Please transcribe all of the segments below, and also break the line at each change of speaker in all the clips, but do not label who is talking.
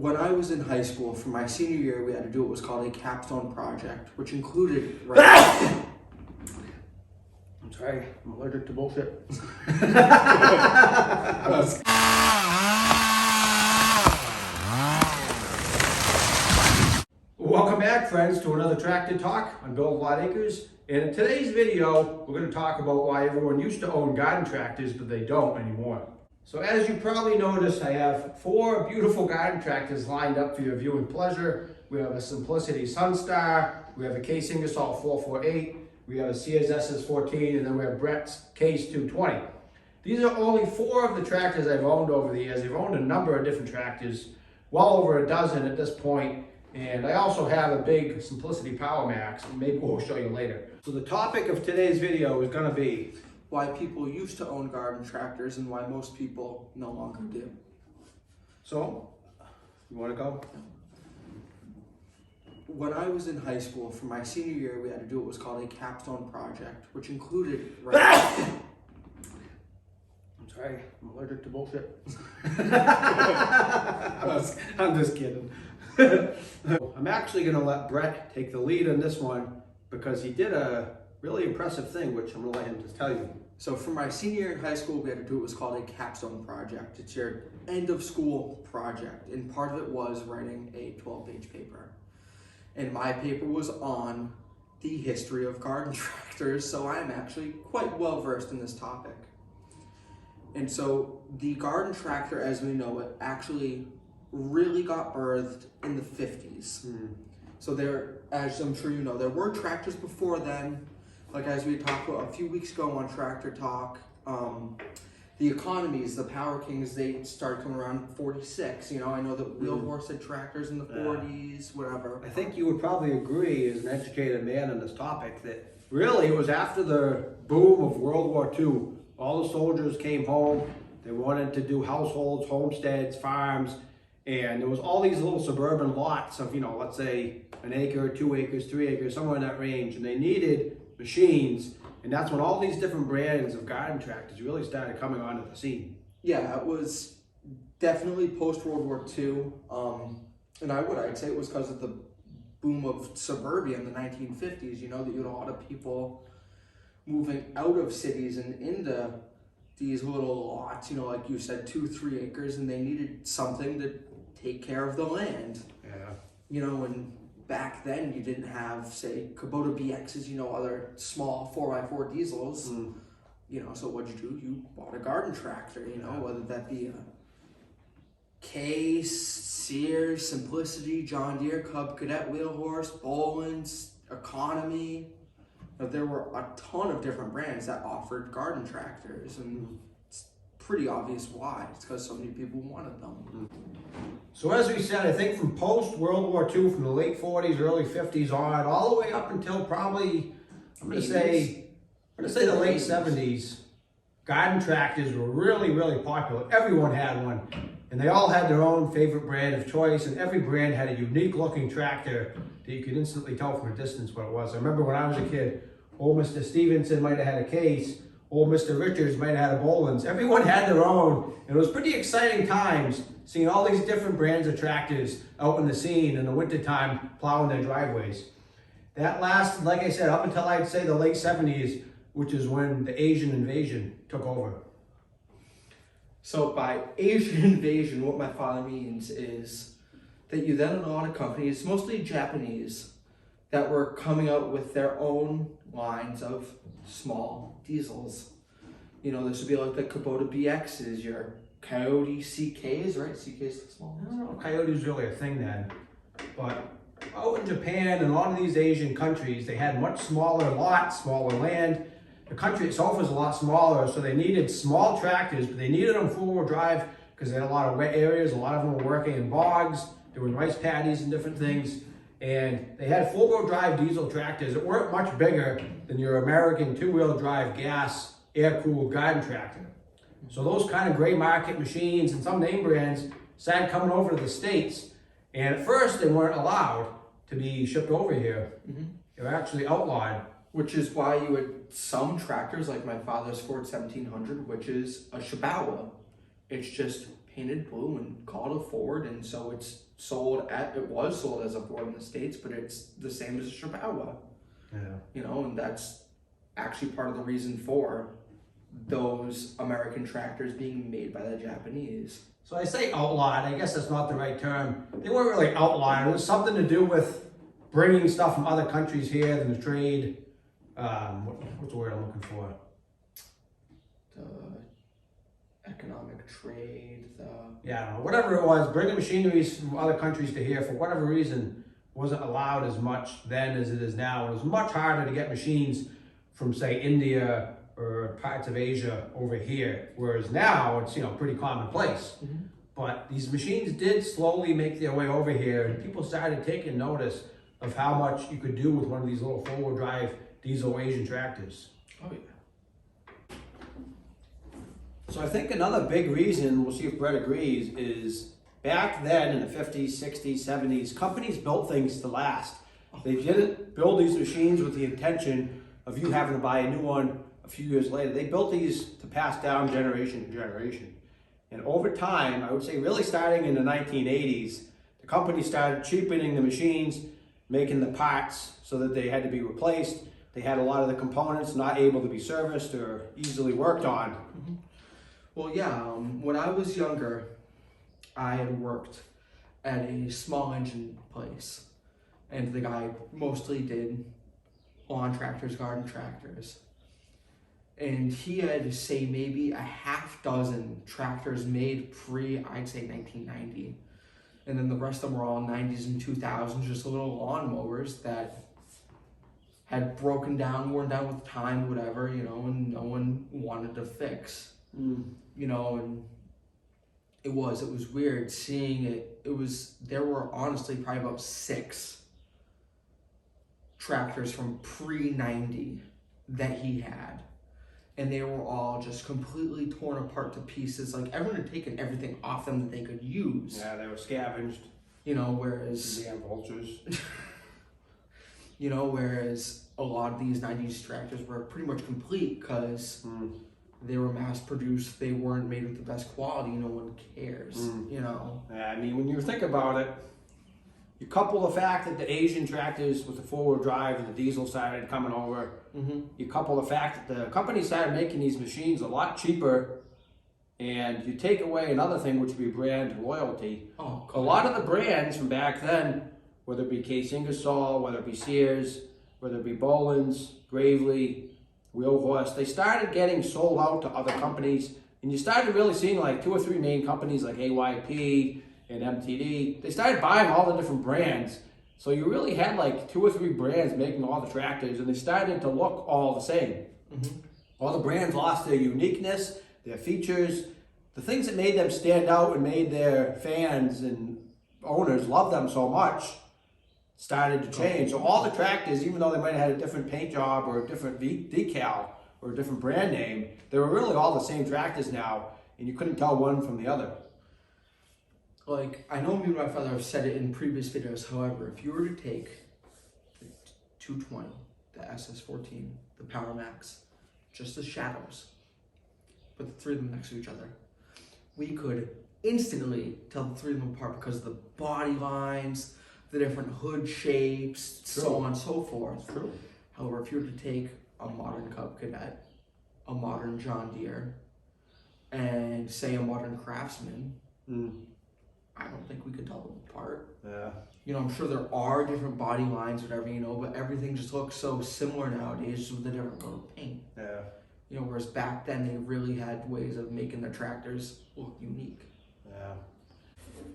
When I was in high school, for my senior year, we had to do what was called a capstone project, which included
I'm sorry, I'm allergic to bullshit. Welcome back, friends, to another Tractor Talk on Build a Lot Acres. And in today's video, we're going to talk about why everyone used to own garden tractors, but they don't anymore. So as you probably noticed, I have 4 beautiful garden tractors lined up for your viewing pleasure. We have a Simplicity Sunstar, we have a Case Ingersoll 448, we have a Sears SS14, and then we have Brett's Case 220. These are only 4 of the tractors I've owned over the years. I've owned a number of different tractors, well over a dozen at this point. And I also have a big Simplicity Power Max, and maybe we'll show you later. So the topic of today's video is going to be
why people used to own garden tractors and why most people no longer do.
So, you want to go?
When I was in high school, for my senior year, we had to do what was called a capstone project, which included...
I'm sorry, I'm allergic to bullshit. I'm just kidding. I'm actually going to let Brett take the lead on this one because he did a really impressive thing, which I'm going to let him just tell you.
So for my senior year in high school, we had to do what was called a capstone project. It's your end of school project, and part of it was writing a 12-page paper. And my paper was on the history of garden tractors, so I'm actually quite well versed in this topic. And so the garden tractor, as we know it, actually really got birthed in the 50s. So there, as I'm sure you know, there were tractors before then. Like as we talked about a few weeks ago on Tractor Talk, the economies, the Power Kings, they started coming around 46. You know, I know that Wheel Horse had tractors in the 40s, whatever.
I think you would probably agree, as an educated man on this topic, that really it was after the boom of World War II. All the soldiers came home. They wanted to do households, homesteads, farms, and there was all these little suburban lots of, you know, let's say an acre, 2 acres, 3 acres, somewhere in that range, and they needed machines, and that's when all these different brands of garden tractors really started coming onto the scene.
Yeah, it was definitely post-World War II, and I'd say it was because of the boom of suburbia in the 1950s, you know, that you had a lot of people moving out of cities and into these little lots, you know, like you said, 2-3 acres, and they needed something to take care of the land.
Yeah.
You know, and back then you didn't have, say, Kubota BXs, you know, other small 4x4 diesels. You know, so what'd you do? You bought a garden tractor, you know, whether that be a Case, Sears, Simplicity, John Deere, Cub Cadet, Wheel Horse, Boland's, Economy. But there were a ton of different brands that offered garden tractors, and it's pretty obvious why. It's because so many people wanted them.
So as we said, I think from post-World War II, from the late 40s, early 50s on, all the way up until probably, I'm going to say the late 70s, garden tractors were really, really popular. Everyone had one, and they all had their own favorite brand of choice, and every brand had a unique looking tractor that you could instantly tell from a distance what it was. I remember when I was a kid, old Mr. Stevenson might have had a Case, old Mr. Richards might have had a Boland's. Everyone had their own, and it was pretty exciting times seeing all these different brands of tractors out in the scene in the wintertime plowing their driveways. That lasted, like I said, up until I'd say the late 70s, which is when the Asian invasion took over.
So by Asian invasion, what my father means is that you then had a lot of companies, mostly Japanese, that were coming out with their own lines of small diesels. You know, this would be like the Kubota BXs, your Coyote CKs, right? CKs the small ones.
I don't know if Coyote was really a thing then, but out in Japan and a lot of these Asian countries, they had much smaller lots, smaller land. The country itself was a lot smaller, so they needed small tractors, but they needed them four-wheel drive because they had a lot of wet areas. A lot of them were working in bogs, doing rice paddies and different things. And they had four-wheel drive diesel tractors that weren't much bigger than your American two-wheel drive gas air-cooled garden tractor. So those kind of gray market machines and some name brands started coming over to the States. And at first they weren't allowed to be shipped over here. They were actually outlawed.
Which is why you had some tractors like my father's Ford 1700, which is a Shibawa. It's just painted blue and called a Ford, and so it was sold as a Ford in the States, but it's the same as a Chihuahua.
Yeah.
And that's actually part of the reason for those American tractors being made by the Japanese.
So I say outlawed, I guess that's not the right term. They weren't really outlawed. It was something to do with bringing stuff from other countries here and the trade. What's the word I'm looking for?
The economic trade,
Yeah, I don't know. Whatever it was, bringing machineries from other countries to here for whatever reason wasn't allowed as much then as it is now. It was much harder to get machines from, say, India or parts of Asia over here, whereas now it's pretty commonplace.
Mm-hmm.
But these machines did slowly make their way over here, and people started taking notice of how much you could do with one of these little four-wheel drive diesel Asian tractors.
Oh yeah.
So I think another big reason, we'll see if Brett agrees, is back then in the 50s, 60s, 70s, companies built things to last. They didn't build these machines with the intention of you having to buy a new one a few years later. They built these to pass down generation to generation. And over time, I would say really starting in the 1980s, the company started cheapening the machines, making the parts so that they had to be replaced. They had a lot of the components not able to be serviced or easily worked on.
Mm-hmm. Well, yeah, when I was younger, I had worked at a small engine place, and the guy mostly did lawn tractors, garden tractors. And he had, say, maybe a half dozen tractors made I'd say 1990. And then the rest of them were all 90s and 2000s, just little lawnmowers that had broken down, worn down with time, whatever, and no one wanted to fix. And it was weird seeing it. There were honestly probably about 6 tractors from pre-90 that he had. And they were all just completely torn apart to pieces. Like, everyone had taken everything off them that they could use.
Yeah, they were scavenged.
Whereas...
Damn vultures.
Whereas a lot of these 90s tractors were pretty much complete because they were mass produced. They weren't made with the best quality. No one cares,
Yeah, I mean, when you think about it, you couple the fact that the Asian tractors with the four-wheel drive and the diesel started coming over.
Mm-hmm.
You couple the fact that the company started making these machines a lot cheaper, and you take away another thing, which would be brand loyalty.
Oh,
a lot of the brands from back then, whether it be Case Ingersoll, whether it be Sears, whether it be Boland's, Gravely, Wheelhorse, they started getting sold out to other companies, and you started really seeing like 2 or 3 main companies like AYP and MTD. They started buying all the different brands, so you really had like 2 or 3 brands making all the tractors, and they started to look all the same.
Mm-hmm.
All the brands lost their uniqueness, their features, the things that made them stand out and made their fans and owners love them so much started to change. So all the tractors, even though they might have had a different paint job or a different decal or a different brand name, they were really all the same tractors now, and you couldn't tell one from the other.
Like, I know me and my father have said it in previous videos, however, if you were to take the 220, the SS14, the Power Max, just the shadows, put the 3 of them next to each other, we could instantly tell the 3 of them apart because of the body lines, the different hood shapes, so on and so forth.
True.
However, if you were to take a modern Cub Cadet, a modern John Deere, and say a modern Craftsman, I don't think we could tell them apart.
Yeah.
I'm sure there are different body lines, whatever, but everything just looks so similar nowadays, just with a different coat of paint.
Yeah.
Whereas back then they really had ways of making their tractors look unique.
Yeah.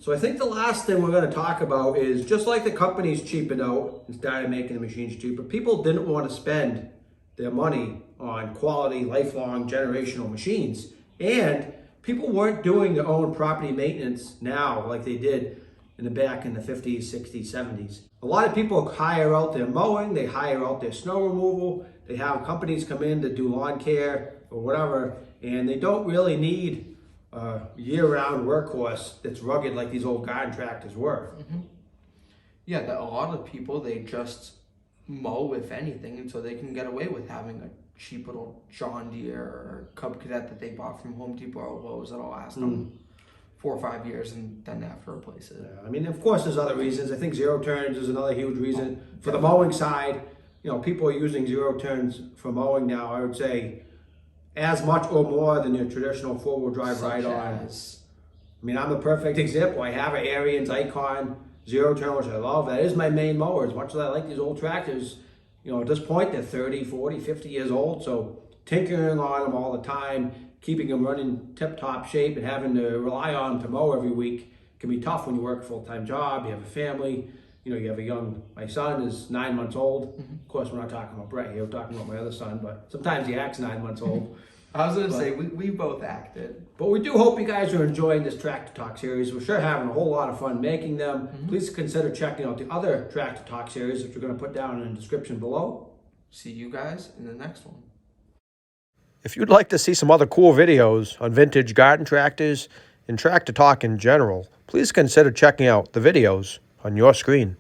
So I think the last thing we're going to talk about is, just like the companies cheapened out and started making the machines cheaper, people didn't want to spend their money on quality, lifelong, generational machines. And people weren't doing their own property maintenance now like they did back in the 50s, 60s, 70s. A lot of people hire out their mowing, they hire out their snow removal, they have companies come in to do lawn care or whatever, and they don't really need a year-round workhorse that's rugged like these old garden tractors were.
Mm-hmm. Yeah, a lot of people, they just mow, if anything, and so they can get away with having a cheap little John Deere or Cub Cadet that they bought from Home Depot or Lowe's that'll last them 4 or 5 years and then have to replace it.
I mean, of course, there's other reasons. I think zero turns is another huge reason. For the mowing side, you know, people are using zero turns for mowing now, I would say, as much or more than your traditional four-wheel drive ride-on. I mean, I'm the perfect example. I have an Ariens Icon zero turn, which I love. That is my main mower. As much as I like these old tractors, you know, at this point, they're 30, 40, 50 years old. So tinkering on them all the time, keeping them running tip-top shape and having to rely on them to mow every week can be tough when you work a full-time job, you have a family, you know, you have a young, my son is 9 months old. Of course, we're not talking about Brett here, we're talking about my other son, but sometimes he acts 9 months old.
I was going to say, we both acted.
But we do hope you guys are enjoying this Tractor Talk series. We're sure having a whole lot of fun making them. Please consider checking out the other Tractor Talk series, which we're going to put down in the description below.
See you guys in the next one.
If you'd like to see some other cool videos on vintage garden tractors and Tractor Talk in general, please consider checking out the videos on your screen.